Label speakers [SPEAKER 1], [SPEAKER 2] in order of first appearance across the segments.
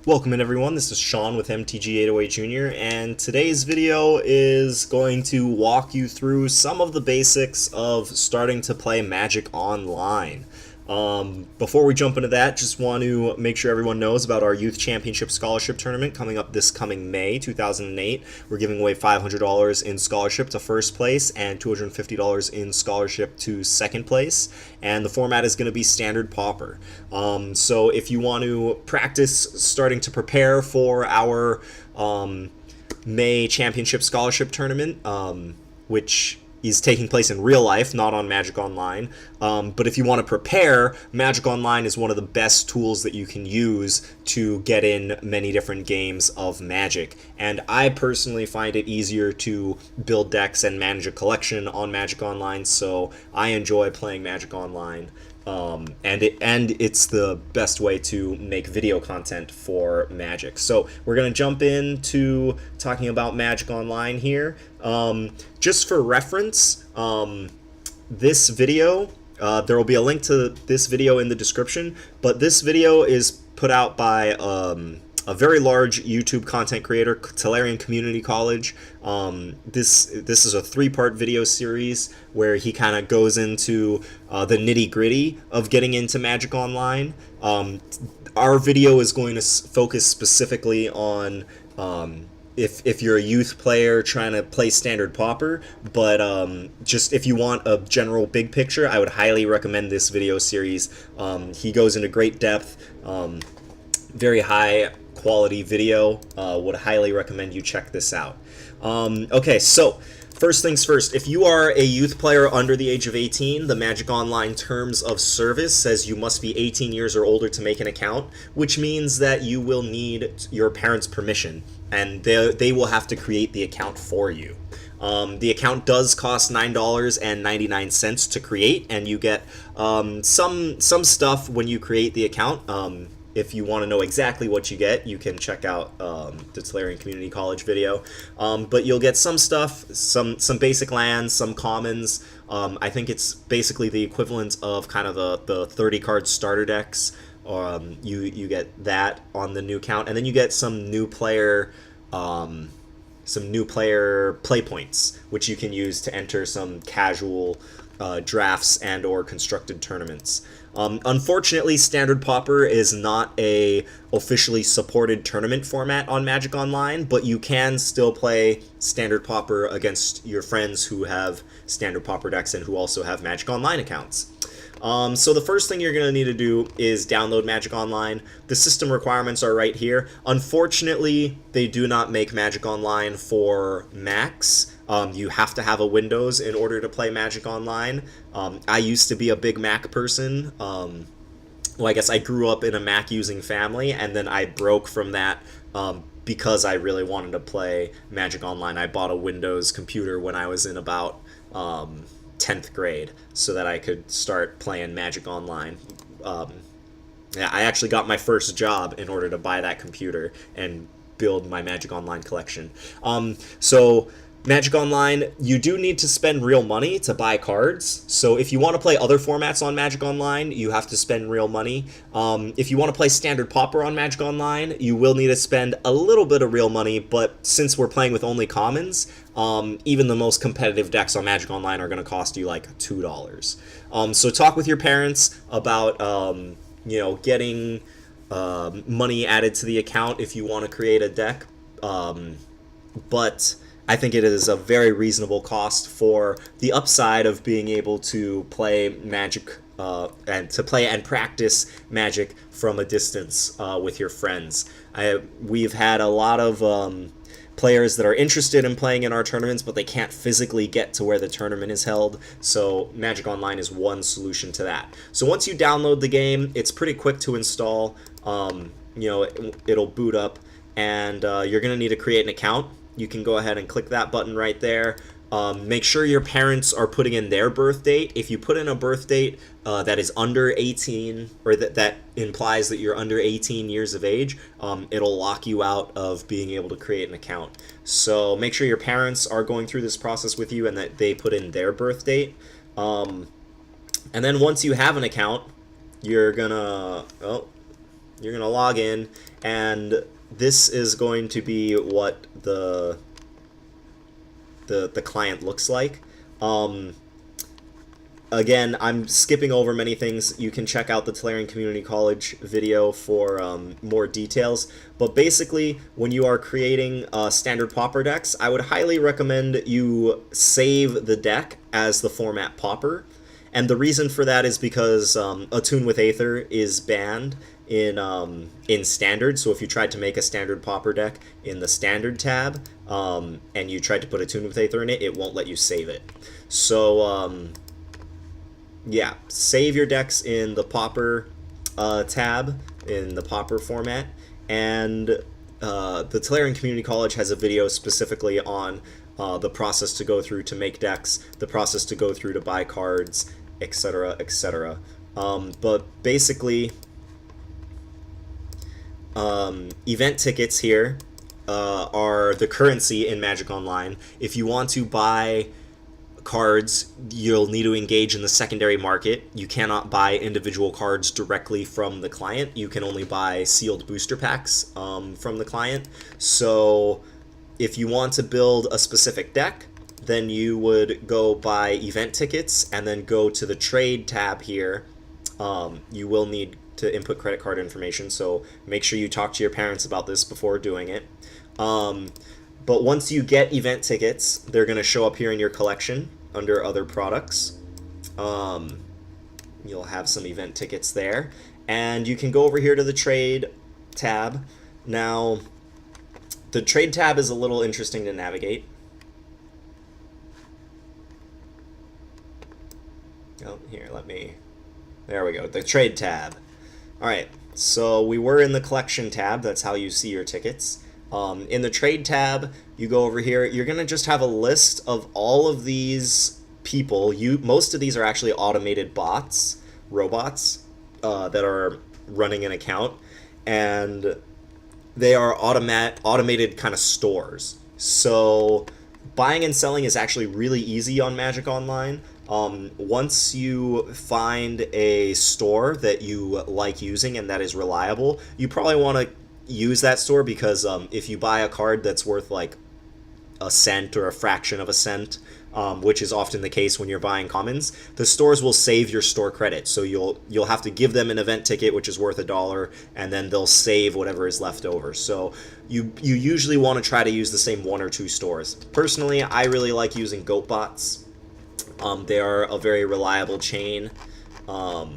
[SPEAKER 1] Welcome in everyone, this is Sean with MTG808 Jr. and today's video is going to walk you through some of the basics of starting to play Magic Online. Before we jump into that, just want to make sure everyone knows about our Youth Championship Scholarship Tournament coming up this coming May 2008. We're giving away $500 in scholarship to first place and $250 in scholarship to second place. And the format is going to be standard Pauper. So if you want to practice starting to prepare for our May Championship Scholarship Tournament, which is taking place in real life, not on Magic Online. But if you want to prepare, Magic Online is one of the best tools that you can use to get in many different games of Magic. And I personally find it easier to build decks and manage a collection on Magic Online, so I enjoy playing Magic Online. And it's the best way to make video content for Magic. So we're going to jump into talking about Magic Online here. Just for reference, this video, there will be a link to this video in the description, but this video is put out by a very large YouTube content creator, Tellurian Community College. This is a 3-part video series where he kind of goes into the nitty-gritty of getting into Magic Online. Our video is going to focus specifically on if you're a youth player trying to play standard Pauper, but just if you want a general big picture, I would highly recommend this video series. He goes into great depth, very high quality video. Would highly recommend you check this out. Okay, so first things first, if you are a youth player under the age of 18, the Magic Online Terms of Service says you must be 18 years or older to make an account, which means that you will need your parents' permission, and they will have to create the account for you. The account does cost $9.99 to create, and you get some stuff when you create the account. If you want to know exactly what you get, you can check out the Tellurian Community College video. But you'll get some stuff, some basic lands, some commons. I think it's basically the equivalent of kind of the 30-card starter decks. You get that on the new count, and then you get some new player play points, which you can use to enter some casual drafts and or constructed tournaments. Unfortunately, Standard Pauper is not a officially supported tournament format on Magic Online, but you can still play Standard Pauper against your friends who have Standard Pauper decks and who also have Magic Online accounts. So the first thing you're going to need to do is download Magic Online. The system requirements are right here. Unfortunately, they do not make Magic Online for Macs. You have to have a Windows in order to play Magic Online. I used to be a big Mac person. Well, I guess I grew up in a Mac using family, and then I broke from that because I really wanted to play Magic Online. I bought a Windows computer when I was in about 10th grade so that I could start playing Magic Online. Yeah, I actually got my first job in order to buy that computer and build my Magic Online collection. So Magic Online, you do need to spend real money to buy cards. So if you want to play other formats on Magic Online, you have to spend real money. If you want to play Standard Pauper on Magic Online, you will need to spend a little bit of real money, but since we're playing with only commons, even the most competitive decks on Magic Online are going to cost you like $2. So talk with your parents about getting money added to the account if you want to create a deck. But I think it is a very reasonable cost for the upside of being able to play Magic and to play and practice Magic from a distance with your friends. We've had a lot of players that are interested in playing in our tournaments, but they can't physically get to where the tournament is held, so Magic Online is one solution to that. So once you download the game, it's pretty quick to install. It'll boot up, and you're going to need to create an account. You can go ahead and click that button right there. Make sure your parents are putting in their birth date. If you put in a birth date that is under 18, or that implies that you're under 18 years of age, it'll lock you out of being able to create an account. So make sure your parents are going through this process with you and that they put in their birth date. And then once you have an account, you're gonna... you're going to log in, and this is going to be what the client looks like. Again, I'm skipping over many things. You can check out the Tolarian Community College video for more details. But basically, when you are creating standard Pauper decks, I would highly recommend you save the deck as the format Pauper. And the reason for that is because Attune with Aether is banned in standard. So if you tried to make a standard Pauper deck in the standard tab and you tried to put Attune with Aether in it, it won't let you save it. So yeah, save your decks in the Pauper tab, in the Pauper format, and the Tolarian Community College has a video specifically on the process to go through to make decks, the process to go through to buy cards, etc., etc. But basically, event tickets here are the currency in Magic Online. If you want to buy cards, you'll need to engage in the secondary market. You cannot buy individual cards directly from the client. You can only buy sealed booster packs from the client. So if you want to build a specific deck, then you would go buy event tickets and then go to the trade tab here. You will need to input credit card information, so make sure you talk to your parents about this before doing it. But once you get event tickets, they're going to show up here in your collection under other products. You'll have some event tickets there. And you can go over here to the trade tab. Now, the trade tab is a little interesting to navigate. Oh, here, there we go, the trade tab. Alright, so we were in the collection tab, that's how you see your tickets. In the trade tab, you go over here, you're going to just have a list of all of these people. Most of these are actually automated bots, robots, that are running an account, and they are automated kind of stores. So buying and selling is actually really easy on Magic Online. Once you find a store that you like using and that is reliable, you probably want to use that store, because if you buy a card that's worth like a cent or a fraction of a cent, which is often the case when you're buying commons, the stores will save your store credit. So you'll have to give them an event ticket, which is worth $1, and then they'll save whatever is left over. So you usually want to try to use the same 1 or 2 stores. Personally, I really like using GoatBots. They are a very reliable chain. I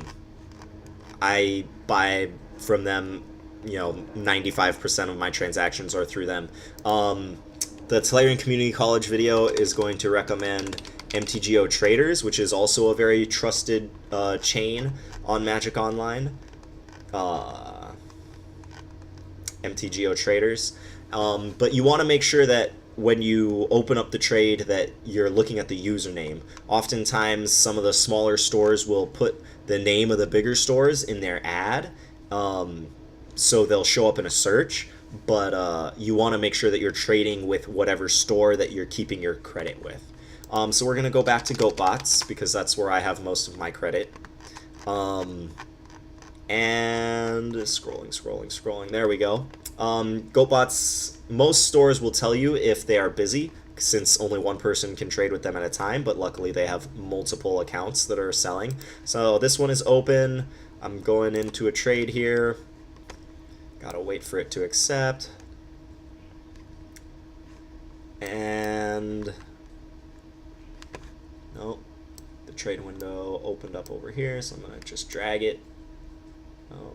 [SPEAKER 1] buy from them, 95% of my transactions are through them. The Tolarian Community College video is going to recommend MTGO Traders, which is also a very trusted chain on Magic Online. MTGO Traders. But you want to make sure that when you open up the trade that you're looking at the username. Oftentimes, some of the smaller stores will put the name of the bigger stores in their ad, so they'll show up in a search, but you want to make sure that you're trading with whatever store that you're keeping your credit with. So we're going to go back to GoatBots, because that's where I have most of my credit. And scrolling, there we go. GoatBots, most stores will tell you if they are busy, since only one person can trade with them at a time, but luckily they have multiple accounts that are selling. So this one is open. I'm going into a trade here. Gotta wait for it to accept. And nope, the trade window opened up over here, so I'm gonna just drag it. Oh.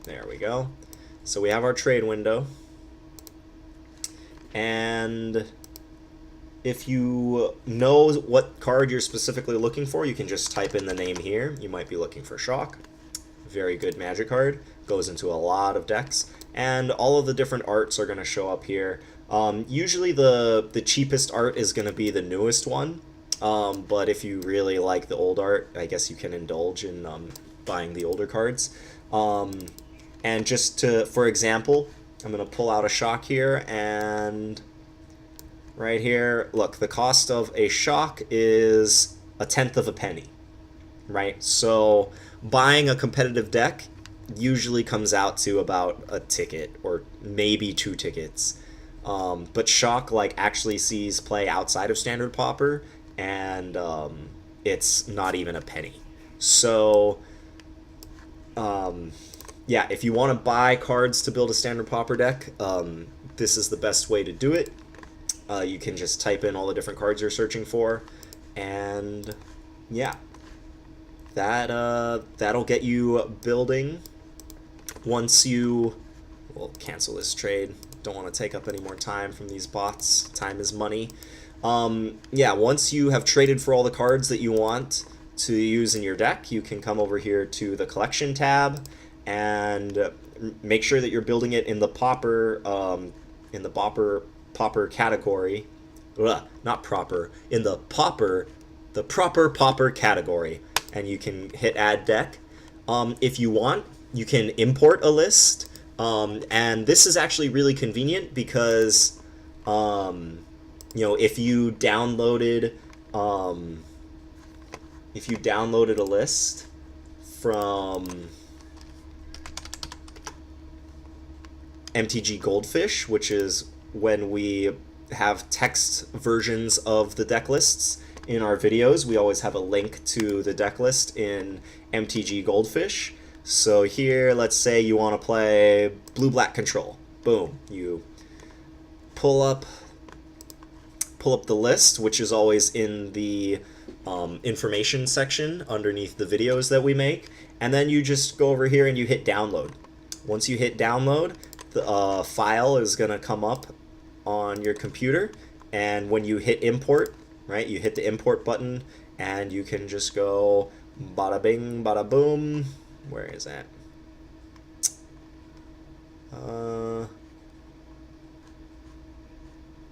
[SPEAKER 1] There we go. So we have our trade window. And if you know what card you're specifically looking for, you can just type in the name here. You might be looking for Shock. Very good Magic card. Goes into a lot of decks. And all of the different arts are going to show up here. Usually the cheapest art is going to be the newest one. But if you really like the old art, I guess you can indulge in buying the older cards. And just for example, I'm going to pull out a Shock here, and right here, look, the cost of a Shock is 1/10 of a penny. right? So buying a competitive deck usually comes out to about a ticket or maybe 2 tickets. But Shock like actually sees play outside of Standard Pauper, and it's not even a penny. So yeah, if you want to buy cards to build a Standard Pauper deck, this is the best way to do it. You can just type in all the different cards you're searching for, and yeah, that'll get you building. Once you, we'll cancel this trade. Don't want to take up any more time from these bots. Time is money. Yeah, once you have traded for all the cards that you want to use in your deck, you can come over here to the collection tab and make sure that you're building it in the Pauper, Pauper category. Ugh, not proper. In the proper Pauper category, and you can hit add deck. If you want, you can import a list, and this is actually really convenient because if you downloaded a list from MTG Goldfish, which is when we have text versions of the deck lists in our videos, we always have a link to the deck list in MTG Goldfish. So here, let's say you want to play blue-black control. Boom, you pull up the list, which is always in the information section underneath the videos that we make, and then you just go over here and you hit download. Once you hit download, the file is going to come up on your computer, and when you hit import, right, you hit the import button, and you can just go bada bing, bada boom. Where is that?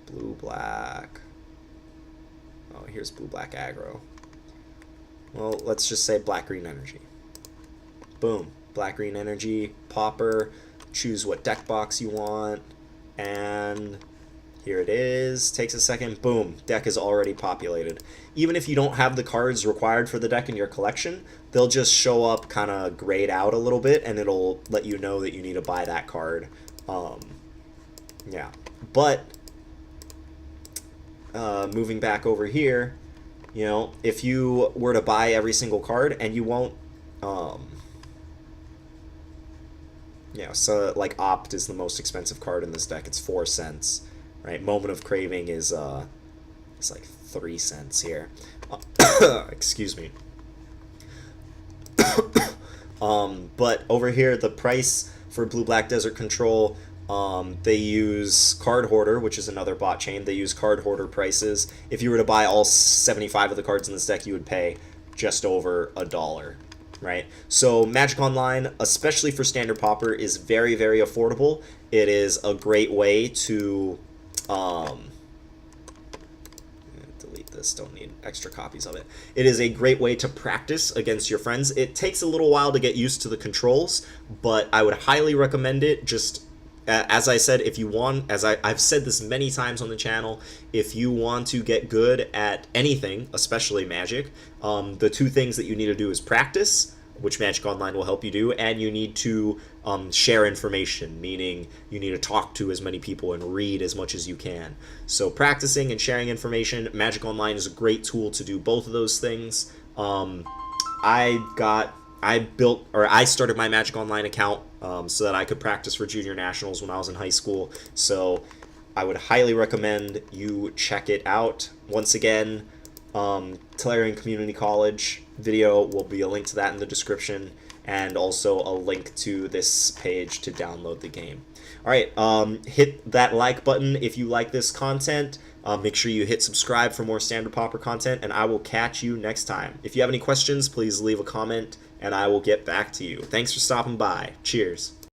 [SPEAKER 1] Blue black. Oh, here's blue black aggro. Well, let's just say black green energy. Boom, black green energy, Pauper. Choose what deck box you want, and here it is. Takes a second. Boom, deck is already populated. Even if you don't have the cards required for the deck in your collection, they'll just show up kind of grayed out a little bit, and it'll let you know that you need to buy that card. Yeah, but moving back over here, if you were to buy every single card, and you won't, so like Opt is the most expensive card in this deck. It's 4 cents. Right, Moment of Craving is it's like 3 cents here. Excuse me. But over here, the price for Blue Black Desert Control, they use Card Hoarder, which is another bot chain. They use Card Hoarder prices. If you were to buy all 75 of the cards in this deck, you would pay just over $1. Right? So Magic Online, especially for Standard Pauper, is very, very affordable. It is a great way to delete this, don't need extra copies of it. It is a great way to practice against your friends. It takes a little while to get used to the controls, but I would highly recommend it. Just as I said, if you want, I've said this many times on the channel, if you want to get good at anything, especially Magic, the 2 things that you need to do is practice, which Magic Online will help you do, and you need to share information, meaning you need to talk to as many people and read as much as you can. So practicing and sharing information, Magic Online is a great tool to do both of those things. I started my Magic Online account so that I could practice for Junior Nationals when I was in high school. So I would highly recommend you check it out. Once again, Tellurian Community College video will be a link to that in the description, and also a link to this page to download the game. Alright, hit that like button if you like this content. Make sure you hit subscribe for more Standard Pauper content, and I will catch you next time. If you have any questions, please leave a comment, and I will get back to you. Thanks for stopping by. Cheers.